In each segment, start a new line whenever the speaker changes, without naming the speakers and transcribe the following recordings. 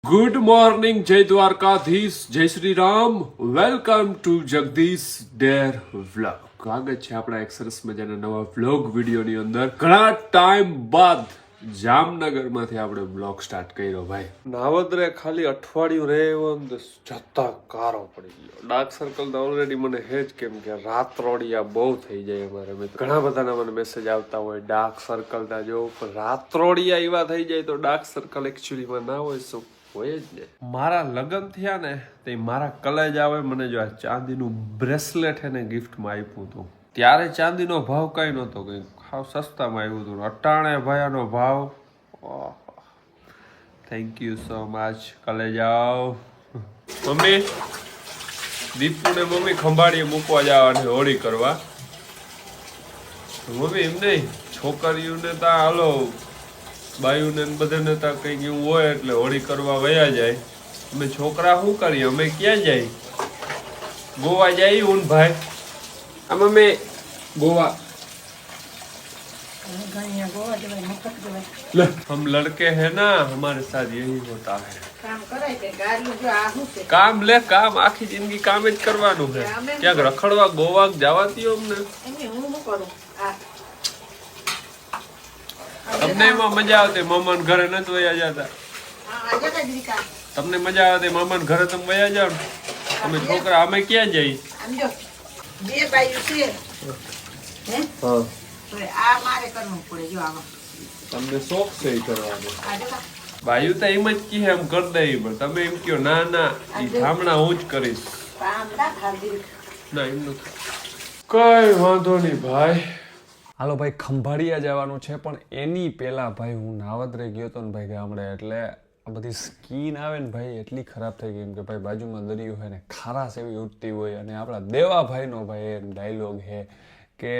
Good morning, જય દ્વારકાધીશ, જય Shri Ram. Welcome to Jagdish Der vlog. સ્વાગત છે આપણા એક સરસ મજાના નવા વ્લોગ વિડીયોની અંદર. ઘણા ટાઈમ બાદ જામનગરમાંથી આપણે વ્લોગ સ્ટાર્ટ કર્યો ભાઈ. નાવદરે ખાલી અઠવાડિયું રહે એવો જતા કારો પડી ગયો. ડાર્ક સર્કલ તો ઓલરેડી મને હેજ કેમ કે રાત્રોડિયા બહુ થઈ જાય અમારે. ઘણા બધાના મને મેસેજ આવતા હોય ડાર્ક સર્કલ ના જો, પણ રાત્રોડિયા એવા થઈ જાય તો ડાર્ક સર્કલ એકચ્યુઅલીમાં ના હોય શું હોય જ ને. મારા લગ્ન થયા ને તે મારા કલેજ આવે મને જો આ ચાંદીનું બ્રેસલેટ એને ગિફ્ટમાં આપ્યું હતું. ત્યારે ચાંદીનો ભાવ કઈ નહોતો, કઈ હાવ સસ્તામાં આવ્યું હતું. અટાણે ભાઈનો ભાવ, થેન્ક યુ સો મચ કલેજાઓ. મમ્મી દીપુ ને મમ્મી ખંભાળીએ મૂકવા જવાની હોળી કરવા. મમ્મી એમ નહીં, છોકરીઓને તા હાલો બાયુને બધાને ત્યાં કંઈક એવું હોય એટલે હોળી કરવા વયા જાય. અમે છોકરા શું કરીએ? અમે ક્યાં જાય? ગોવા જાય ઊન ભાઈ. આમ અમે ગોવા हम लड़के हैं ना, हमारे साथ यही होता है. काम ले काम, આખી જિંદગી કામ જ કરવાનું છે. ક્યાંક રખડવા ગોવા જવા દો અમને. તમને એમાં મજા આવતી? મામા ઘરે નથી વયા જતા? તમને મજા આવતી મામા ઘરે? તમે વયા જાવ ને. અમે છોકરા અમે ક્યાં જઈએ? તમને શોખ છે એ કરવાનો? બાયુ તો એમ જ કહે એમ કરી દઈ, પણ તમે એમ કહો ના ના એ ધામણા હું જ કરીશ. ના એમનું કઈ વાંધો નહીં ભાઈ. હાલો ભાઈ, ખંભાળિયા જવાનું છે, પણ એની પહેલા ભાઈ હું નાવદરે ગયો હતો ને ભાઈ ગામડે. એટલે આ બધી સ્કીન આવે ને ભાઈ એટલી ખરાબ થઈ ગઈ કે ભાઈ બાજુમાં દરિયો હોય ને ખારાશ એવી ઉઠતી હોય. અને આપણા દેવાભાઈનો ભાઈ ડાયલોગ છે કે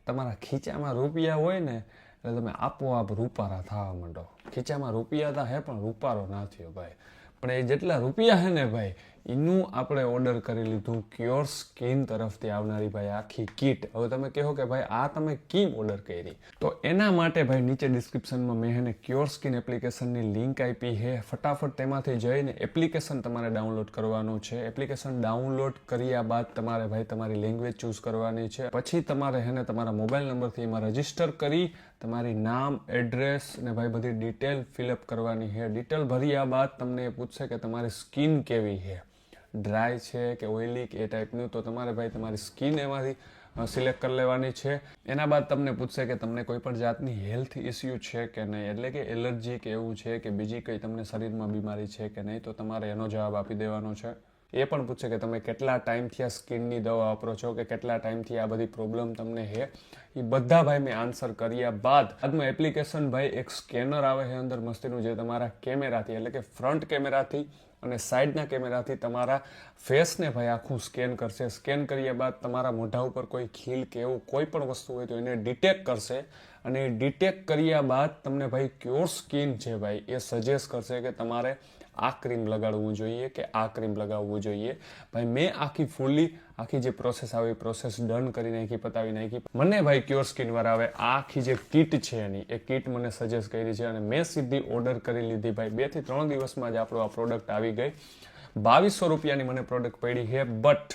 તમારા ખીચામાં રૂપિયા હોય ને એટલે તમે આપોઆપ રૂપારા થવા માંડો. ખીચામાં રૂપિયા હતા હે પણ રૂપારો ના થયો ભાઈ. પણ એ જેટલા રૂપિયા હે ને ભાઈ એનું આપણે ઓર્ડર કરી લીધું ક્યોર સ્કિન તરફથી આવનારી ભાઈ આખી કીટ. હવે તમે કહો કે ભાઈ આ તમે કેમ ઓર્ડર કરી? તો એના માટે ભાઈ નીચે ડિસ્ક્રિપ્શનમાં મેં એને ક્યોર સ્કિન એપ્લિકેશનની લિંક આપી છે. ફટાફટ તેમાંથી જઈને એપ્લિકેશન તમારે ડાઉનલોડ કરવાનું છે. એપ્લિકેશન ડાઉનલોડ કર્યા બાદ તમારે ભાઈ તમારી લેંગ્વેજ ચૂઝ કરવાની છે. પછી તમારે એને તમારા મોબાઈલ નંબરથી એમાં રજીસ્ટર કરી તમારી નામ, એડ્રેસ ને ભાઈ બધી ડિટેલ ફિલઅપ કરવાની છે. ડિટેલ ભર્યા બાદ તમને એ પૂછશે કે તમારી સ્કિન કેવી છે, ડ્રાય છે કે ઓઇલી કે એ ટાઈપનું. તો તમારે ભાઈ તમારી સ્કિન એમાંથી સિલેક્ટ કરી લેવાની છે. એના બાદ તમને પૂછશે કે તમને કોઈ પણ જાતની હેલ્થ ઇસ્યુ છે કે નહીં, એટલે કે એલર્જી કે એવું છે કે બીજી કંઈ તમને શરીરમાં બીમારી છે કે નહીં. તો તમારે એનો જવાબ આપી દેવાનો છે. એ પણ પૂછે કે તમે કેટલા ટાઈમથી આ સ્કિનની દવા વાપરો છો, કે કેટલા ટાઈમથી આ બધી પ્રોબ્લેમ તમને છે. એ બધા ભાઈ મેં આન્સર કર્યા બાદ આજમાં એપ્લિકેશન ભાઈ એક સ્કેનર આવે છે અંદર મસ્તીનું, જે તમારા કેમેરાથી એટલે કે ફ્રન્ટ કેમેરાથી અને સાઈડના કેમેરાથી તમારા ફેસને ભાઈ આખું સ્કેન કરશે. સ્કેન કર્યા બાદ તમારા મોઢા ઉપર કોઈ ખીલ કે એવું કોઈ પણ વસ્તુ હોય તો એને ડિટેક્ટ કરશે. અને એ ડિટેક્ટ કર્યા બાદ તમને ભાઈ ક્યોર સ્કિન છે ભાઈ એ સજેસ્ટ કરશે કે તમારે આ ક્રીમ લગાડવું જોઈએ કે આ ક્રીમ લગાવવું જોઈએ. ભાઈ મેં આખી જે પ્રોસેસ આવે એ પ્રોસેસ ડન કરી નાખી, પતાવી નાખી. મને ભાઈ ક્યોર સ્કિન વાળા આવે આખી જે કીટ છે એની એ કીટ મને સજેસ્ટ કરી છે અને મેં સીધી ઓર્ડર કરી લીધી ભાઈ. 2 થી 3 દિવસમાં જ આપણો આ પ્રોડક્ટ આવી ગઈ. 2200 રૂપિયાની મને પ્રોડક્ટ પડી છે. બટ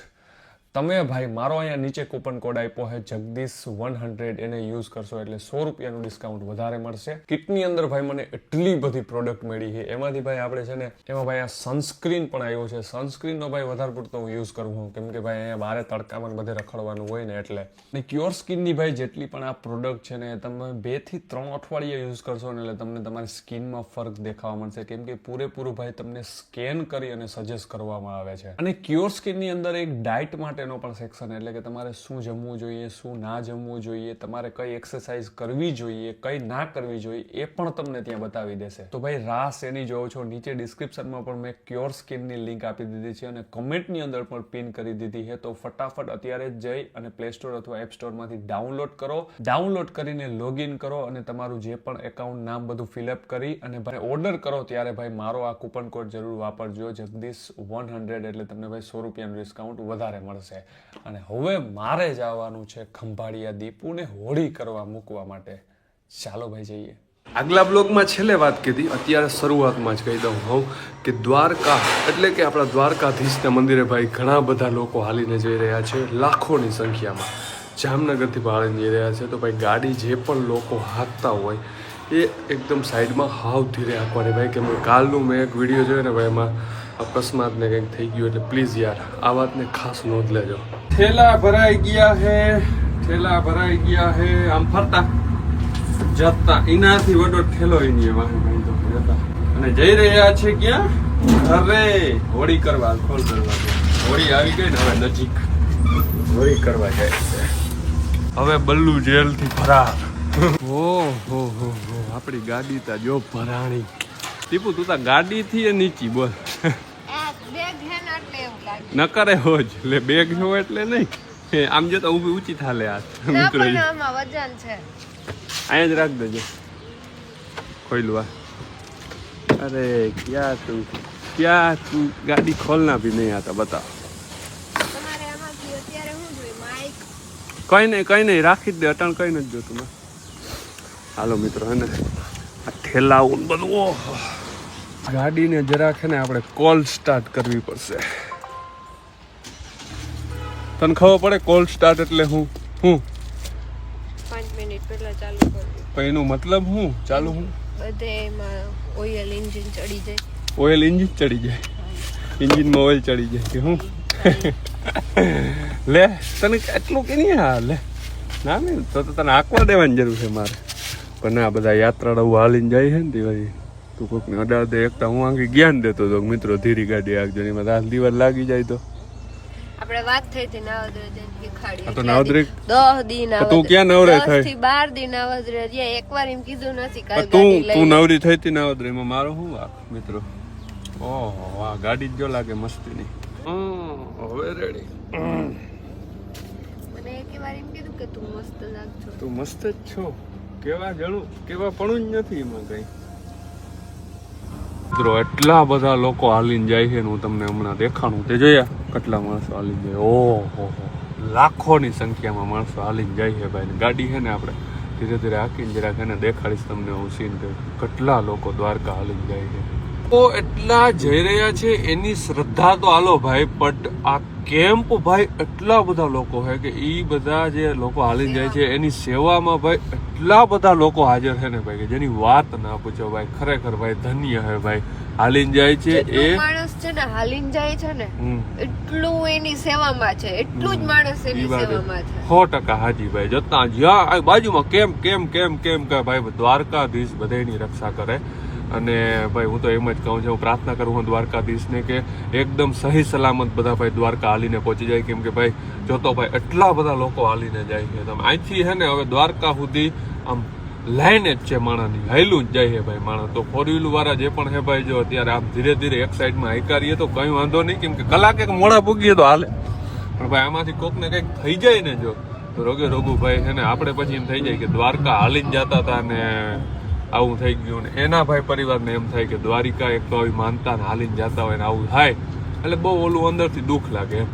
તમે ભાઈ મારો અહીંયા નીચે કૂપન કોડ આપ્યો છે જગદીશ 100, એને યુઝ કરશો એટલે 100 રૂપિયાનું ડિસ્કાઉન્ટ વધારે મળશે. કિટની અંદર ભાઈ મને એટલી બધી પ્રોડક્ટ મળી છે. એમાંથી ભાઈ આપણે છે ને એમાં ભાઈ આ સનસ્ક્રીન પણ આવ્યો છે. સનસ્ક્રીનનો ભાઈ વધારે પડતો હું યુઝ કરું છું કેમ કે ભાઈ અહીંયા બારે તડકામાં બધે રખડવાનું હોય ને એટલે. ને ક્યોર સ્કિનની ભાઈ જેટલી પણ આ પ્રોડક્ટ છે ને તમે 2 થી 3 અઠવાડિયા યુઝ કરશો ને એટલે તમને તમારી સ્કિનમાં ફરક દેખાવા મળશે. કેમ કે પૂરેપૂરું ભાઈ તમને સ્કેન કરી અને સજેસ્ટ કરવામાં આવે છે. અને ક્યોર સ્કિનની અંદર એક ડાયટ માટે નો પણ સેક્શન, એટલે કે તમારે શું જમવું જોઈએ, શું ના જમવું જોઈએ, તમારે કઈ એક્સરસાઇઝ કરવી જોઈએ, કઈ ના કરવી જોઈએ એ પણ તમને ત્યાં બતાવી દેશે. તો ભાઈ રાસ એની જોવો છો. નીચે ડિસ્ક્રિપ્શનમાં પણ મેં ક્યોર સ્કિનની લિંક આપી દીધી છે અને કમેન્ટની અંદર પણ પિન કરી દીધી છે. તો ફટાફટ અત્યારે જ જઈ અને પ્લે સ્ટોર અથવા એપ સ્ટોરમાંથી ડાઉનલોડ કરો. ડાઉનલોડ કરીને લોગિન કરો અને તમારું જે પણ એકાઉન્ટ નામ બધું ફિલઅપ કરી અને ભાઈ ઓર્ડર કરો ત્યારે ભાઈ મારો આ કૂપન કોડ જરૂર વાપરજો જગદીશ 100, એટલે તમને ભાઈ 100 રૂપિયાનું ડિસ્કાઉન્ટ વધારે મળશે. અને હવે મારે જવાનું છે ખંભાળિયા દીપુને હોળી કરવા મૂકવા માટે. ચાલો ભાઈ જઈએ. આગલા બ્લોગમાં છેલ્લે વાત કીધી, અત્યારે શરૂઆતમાં જ કહી દઉં હું કે દ્વારકા એટલે કે આપણા દ્વારકાધીશના મંદિરે ભાઈ ઘણા બધા લોકો હાલીને જઈ રહ્યા છે, લાખોની સંખ્યામાં જામનગરથી હાલીને જઈ રહ્યા છે. તો ભાઈ ગાડી જે પણ લોકો હાંકતા હોય એ એકદમ સાઈડમાં હાવ ધીરે હાંકવાની ભાઈ, કેમ કે કાલનું મેં એક વિડીયો જોયો ને ભાઈ, એમાં અકસ્માત ને કંઈક થઈ ગયું. એટલે પ્લીઝ યાર આ વાતને ખાસ નોંધ લેજો. ઠેલા ભરાઈ ગયા હે, ઠેલા ભરાઈ ગયા હે, આમ ફરતા જતા એનાથી વડો ઠેલો નહીં વાહન તો જતા. અને જઈ રહ્યા છે ક્યાં? ઘરે હોળી કરવા. ખોલ દરવાજો, હોળી આવી ગઈ ને હવે નજીક, હોળી કરવા જાય છે. હવે બલ્લુ જેલ થી ફરાર. ઓહો હો, આપણી ગાડી તા જો ભરાણી. ટીપુ તું તા ગાડી થી નીચી બોલ. ન કરે હોજ લે બેગ છો એટલે નહીં, આમ જો તો ઊભી ઊંચી થાલે આ મિત્રો. વજન છે અહીંયા જ રાખ દેજો. ખોઈલું આ. અરે ક્યાં તું ગાડી ખોલના ભી નહીં આતા. બતાવ. કઈ નહીં રાખી જ દે. અટાણ કઈ નથી જોતું. હાલો મિત્રો હે ને આ ઠેલા બધું ગાડીને જરાક છે ને આપણે કોલ સ્ટાર્ટ કરવી પડશે. તને ખબર પડે કોલ સ્ટાર્ટ એટલે હું 5 મિનિટ પહેલા ચાલુ કરવું. પણ એનો મતલબ હું ચાલુ હું બધે એમાં ઓઇલ એન્જિન ચડી જાય. ઓઇલ એન્જિન ચડી જાય, એન્જિનમાં ઓઇલ ચડી જાય કે હું લે તને એટલું કે નહીં. હા લે ના નહીં તો તને આંકવા દેવાની જરૂર છે મારે. પણ આ બધા યાત્રાળાઓ હાલીને જાય છે ને દિવાળી, તું કોઈકને અડાડ દે. એકતા હું આંગી જ્ઞાન દેતો હતો મિત્રો ધીરી ગાડી આગજો, એમાં 10 દિવસ લાગી જાય. તો આપણે વાત થઈ હતી નાવદરે ખાડી તો નાવદરે 10 દી ના. તું ક્યાં નવરે થઈ? 10 થી 12 દી નાવદરે રહ્યા. એકવાર એમ કીધું નથી કાલ ગાડી લઈ. તું નવરી થઈ હતી નાવદરે માં મારો શું વાક મિત્રો. ઓહો વાહ ગાડી જો લાગે મસ્તીની. હવે રેડી. મને એકવાર એમ કીધું કે તું મસ્ત લાગછો. તું મસ્ત જ છો. કેવા જણું કેવા પણ જ નથી એમાં કઈ. મિત્રો એટલા બધા લોકો હાલીને જાય છે, હું તમને હમણાં દેખાણું તે જોયા કેટલા માણસો હાલીને જાય. ઓહો લાખોની સંખ્યામાં માણસો હાલીને જાય છે ભાઈ. ગાડી છે ને આપણે ધીરે ધીરે હાકીને જરાક એને દેખાડીશ તમને હું સીન. કેટલા લોકો દ્વારકા હાલીને જાય છે. તો એટલા જઈ રહ્યા છે એની શ્રદ્ધા તો હાલો ભાઈ. બટ આ કેમ્પ ભાઈ એટલા બધા લોકો છે કે એ બધા જે લોકો હાલીને જાય છે એની સેવામાં ભાઈ એટલા બધા લોકો હાજર છે ને ભાઈ કે જેની વાત ના પૂછો ભાઈ. ખરેખર ભાઈ ધન્ય હે ભાઈ. હાલીને જાય છે એ માણસ છે ને, હાલીને જાય છે ને એટલું એની સેવામાં છે, એટલું જ માણસ એની સેવામાં છે. 100% હાજી ભાઈ. જતા જ્યાં બાજુમાં કેમ કેમ કેમ કેમ કે ભાઈ દ્વારકાધીશ બધાની રક્ષા કરે. અને ભાઈ હું તો એમ જ કહું છું, હું પ્રાર્થના કરું હું દ્વારકાધીશને કે એકદમ સહી સલામત બધા ભાઈ દ્વારકા હાલીને પહોંચી જાય. કેમ કે ભાઈ જો તો ભાઈ એટલા બધા લોકો હાલીને જાય છે. તમે અહીંથી છે ને હવે દ્વારકા સુધી આમ લાઈન જ છે માણસની, હાયલું જ જાય છે ભાઈ માણસ. તો 4 વ્હીલ વાળા જે પણ છે ભાઈ જો અત્યારે આમ ધીરે ધીરે એક સાઈડમાં હાઈકારીએ તો કઈ વાંધો નહીં. કેમ કે કલાકે મોડા પૂગીએ તો હાલે. પણ ભાઈ આમાંથી કોકને કંઈક થઈ જાય ને જો તો રોગું ભાઈ છે ને આપણે પછી એમ થઈ જાય કે દ્વારકા હાલીને જતા હતા ને આવું થઈ ગયું. ને એના ભાઈ પરિવારને એમ થાય કે દ્વારિકા એક તો આવી માનતા ને હાલીને જતા હોય ને આવું થાય એટલે બહુ ઓલું અંદરથી દુઃખ લાગે એમ.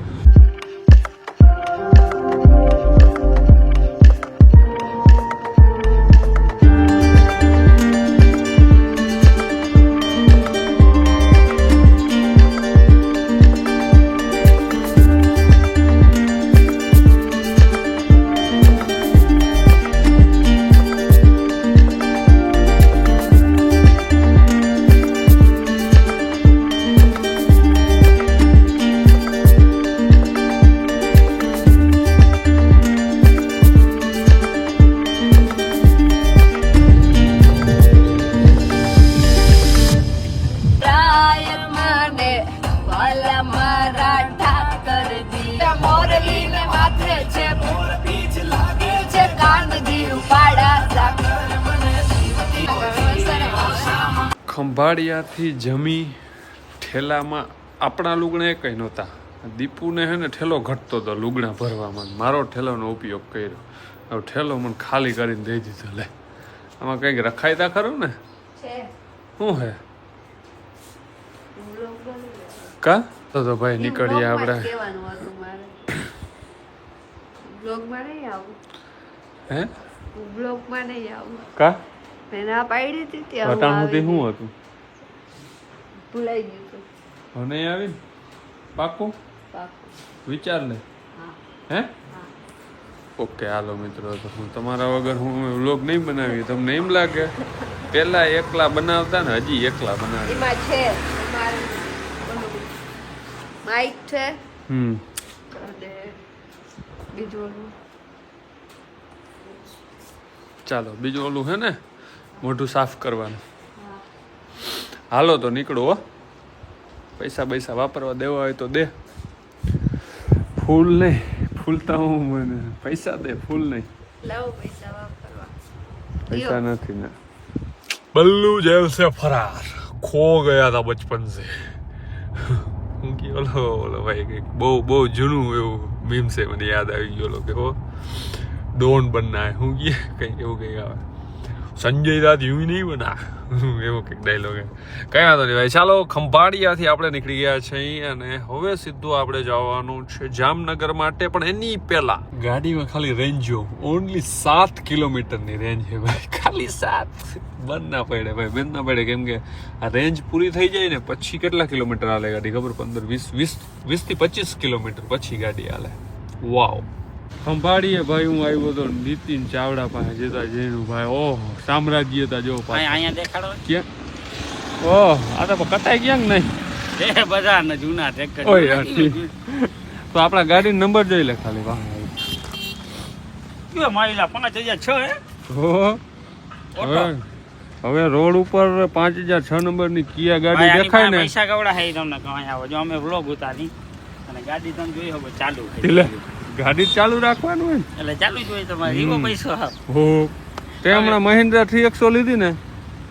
ખંભાળિયાથી જમી ઠેલામાં આપણા લુગણા કઈ નહોતા. દીપુને હે ને ઠેલો ઘટતો હતો લુગણા ભરવામાં. મારો ઠેલોનો ઉપયોગ કર્યો. હવે ઠેલો મને ખાલી કરીને દઈ દીધો. લે આમાં કંઈક રખાયતા ખરું ને? શું હે કા? તો ભાઈ નીકળીએ આપણે. હે બ્લોગમાં નહીં આવું કા?
ના પાડી હતી ત્યાં
વટાણું શું હતું
ભૂલાઈ ગયું
હવે નહીં આવી પાકું વિચાર ને હે ઓકે હાલો મિત્રો તો હું તમારા વગર હું વ્લોગ નહીં બનાવી તમને એમ લાગે પેલા એકલા બનાવતા ને હજી એકલા બનાવે
એમાં છે માઈક છે અને બીજું ઓલું
ચાલો બીજું ઓલું હે ને મોઢું સાફ કરવાનું હાલો તો નીકળો હો પૈસા પૈસા વાપરવા દેવા હોય તો દે ફૂલ નહીં ફૂલતા હું મને પૈસા દે ફૂલ નહીં
લાવો પૈસા વાપરવા
પૈસા નથી ને બલ્લू जेल से फरार खो गया था बचपन से હું કે ઓલો ભાઈ કંઈક બહુ જૂનું એવું મીમ છે મને યાદ આવી ગયો કે હો ડોન બનના હે હું કે કંઈક એવું કંઈક આવે સંજય દત્ત યુ નહીં બના એવો કંઈક ડાયલોગ હે કઈ વાંધો નહીં ભાઈ ચાલો ખંભાળિયાથી આપણે નીકળી ગયા છીએ અને હવે સીધું આપણે જવાનું છે જામનગર માટે પણ એની પહેલા ગાડીમાં ખાલી રેન્જ જો ઓનલી 7 કિલોમીટરની રેન્જ છે ભાઈ ખાલી 7 બંધ ના પડે ભાઈ બંધ ના પડે કેમ કે આ રેન્જ પૂરી થઈ જાય ને પછી કેટલા કિલોમીટર હાલે ગાડી ખબર 15 20 થી 25 કિલોમીટર પછી ગાડી હાલે વાવ ખંભાળીએ ભાઈ હું આવ્યો તો નીતિન ચાવડા પાસે જતા જઈને ભાઈ ઓહ સામ્રાજ્ય હતા જો
અહીંયા દેખાડો
ક્યાં ઓહ આ તો કટાઈ ગયા કે નહીં
એ બધા ને જૂના ટ્રેક્ટર
ઓય તો આપણા ગાડી નંબર જોઈ લે ખાલી વાહ
કે માઈલા 5006 હે
હવે રોડ ઉપર 5006 નંબરની કિયા ગાડી દેખાય ને
પૈસા કવડા હે તમને કહો આવો જો અમે વ્લોગ ઉતારી અને ગાડી તમે જોઈ હવે ચાલુ
એટલે ગાડી ચાલુ રાખવાનું હોય
એટલે ચાલુ જ હોય તમારે એવો પૈસો
હો તે હમણાં મહિન્દ્રા 3XO લીધી ને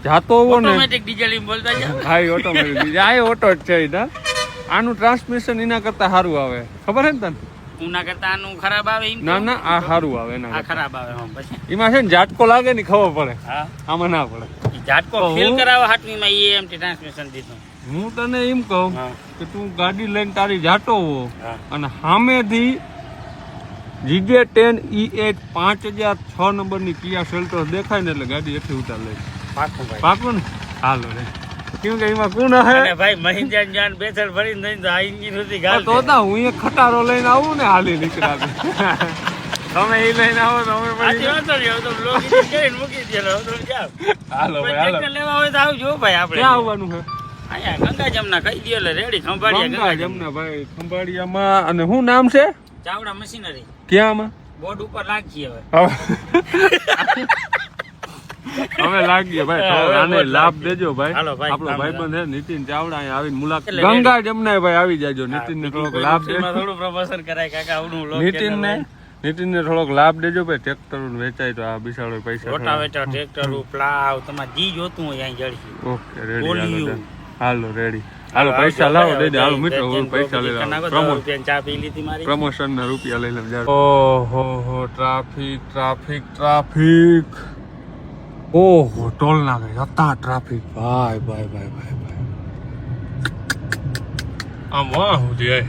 જાતો હોવો ને
ઓટોમેટિક ડીઝલ એમ બોલતા જાવ
હાઈ ઓટોમેટિક આ ઓટો જ છે ના આનું ટ્રાન્સમિશન એના કરતા સારું આવે ખબર હે ને તને
ઉના કરતા આનું ખરાબ આવે એમ
ના ના આ સારું આવે એના
આ ખરાબ આવે હા પછી
એમાં છે ને ઝાટકો લાગે ને ખબર પડે
હા
આમાં ના પડે
ઈ ઝાટકો ફીલ કરાવવા હાટવીમાં ઈ એમ ટ્રાન્સમિશન દીધું
હું તને એમ કહું કે તું ગાડી લઈને તારી જાતો હો અને સામેથી GJ10 E8 5006 નંબરની કિયા સેલ્ટોસ દેખાય ને એટલે ગાડી એથી ઉતાર લે
પાકું ભાઈ
પાકું ને હાલો રે કેમ કે એમાં કોણ હે
અને ભાઈ મહિન્દ્રા જાન બેસર ભરીને દઈને તો આ ઇન્જિન સુધી ગાલ
તો હું એક ખટારો લઈને આવું ને હાલી નીકળા તમે એ લઈને આવો તો અમે
આજે વાંધો નહીં તો બ્લોગ કરીને મૂકી દેલો તો જાવ
હાલો ભાઈ હાલો
ટ્રેક્ટર લેવા હોય તો આવજો ભાઈ આપણે
ક્યાં આવવાનું છે
અહીંયા ગંગા જમના કહી દે એટલે રેડી ખંભાળિયા
ગંગા જમના ભાઈ ખંભાળિયામાં અને શું નામ છે
ચાવડા મશીનરી
ક્યાંમાં
બોર્ડ ઉપર લાગી હવે
હવે લાગીએ ભાઈ આને લાભ દેજો ભાઈ
હાલો ભાઈ
આપણો ભાઈબંધ છે નીતિન ચાવડા અહીંયા આવીને મુલાકાત ગંગા જમના ભાઈ આવી જાજો નીતિન ને થોડોક લાભ દે
થોડું પ્રમોશન કરાય કાકા આવનું લોક
નીતિન ને થોડોક લાભ દેજો ભાઈ ટ્રેક્ટર વેચાય તો આ બિસાડો પૈસા
રોટાવેટર ટ્રેક્ટર પ્લાવ તમારે જી જોતું હોય અહીં જડશે
ઓકે રેડી હાલો રેડી હાલો પૈસા લાવો દે દે હાલો મિત્રો પૈસા લઈ લાવો
ચા પી લીધી મારી
પ્રમોશન ના રૂપિયા લઈ લેજો ઓહો હો ટ્રાફિક ઓહો ટોલ નાકે હતા ટ્રાફિક ભાઈ આમ વાહ સુધી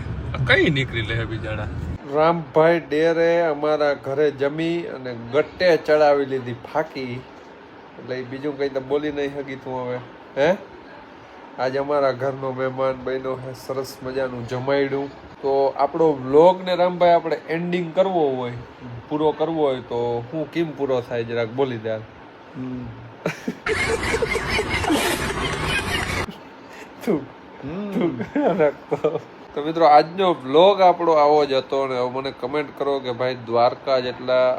કઈ નીકળી લે બિચારા રામભાઈ ડેરે અમારા ઘરે જમી અને ગટ્ટે ચડાવી લીધી ફાકી એટલે બીજું કઈ તો બોલી નહીં શકી તું હવે હે આજે અમારા ઘરનો મહેમાન બન્યો હે સરસ મજાનું જમાડ્યું તો આપણો વ્લોગ ને રામભાઈ આપણે એન્ડિંગ કરવો હોય પૂરો કરવો હોય તો હું કેમ પૂરો થાય જરાક બોલી દે તો મિત્રો આજનો વ્લોગ આપણો આવો જ હતો ને મને કમેન્ટ કરો કે ભાઈ દ્વારકા જેટલા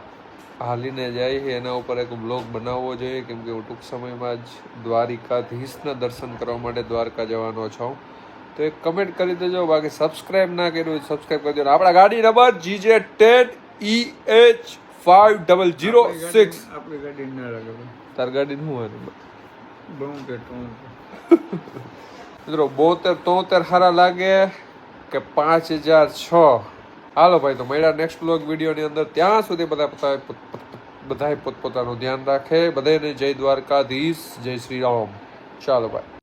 હાલીને જાય છે એના ઉપર એક બ્લોગ બનાવવો જોઈએ કેમ કે હું ટૂંક સમયમાં જ દ્વારિકાધીશના દર્શન કરવા માટે દ્વારકા જવાનો છું તો એક કમેન્ટ કરી દેજો બાકી સબસ્ક્રાઇબ ના કર્યું હોય સબસ્ક્રાઇબ કરી દેજો આપણા ગાડી નંબર GJ10 EH 5006
આપણી ગાડી ના લાગે
તાર ગાડી શું હોય
બહુ કે
મિત્રો 72 હારા લાગે કે 5006 હાલો ભાઈ તો મળ્યા નેક્સ્ટ બ્લોગ વિડીયોની અંદર ત્યાં સુધી બધા પોતપોતાનું ધ્યાન રાખે બધાને જય દ્વારકાધીશ જય શ્રી રામ ચાલો ભાઈ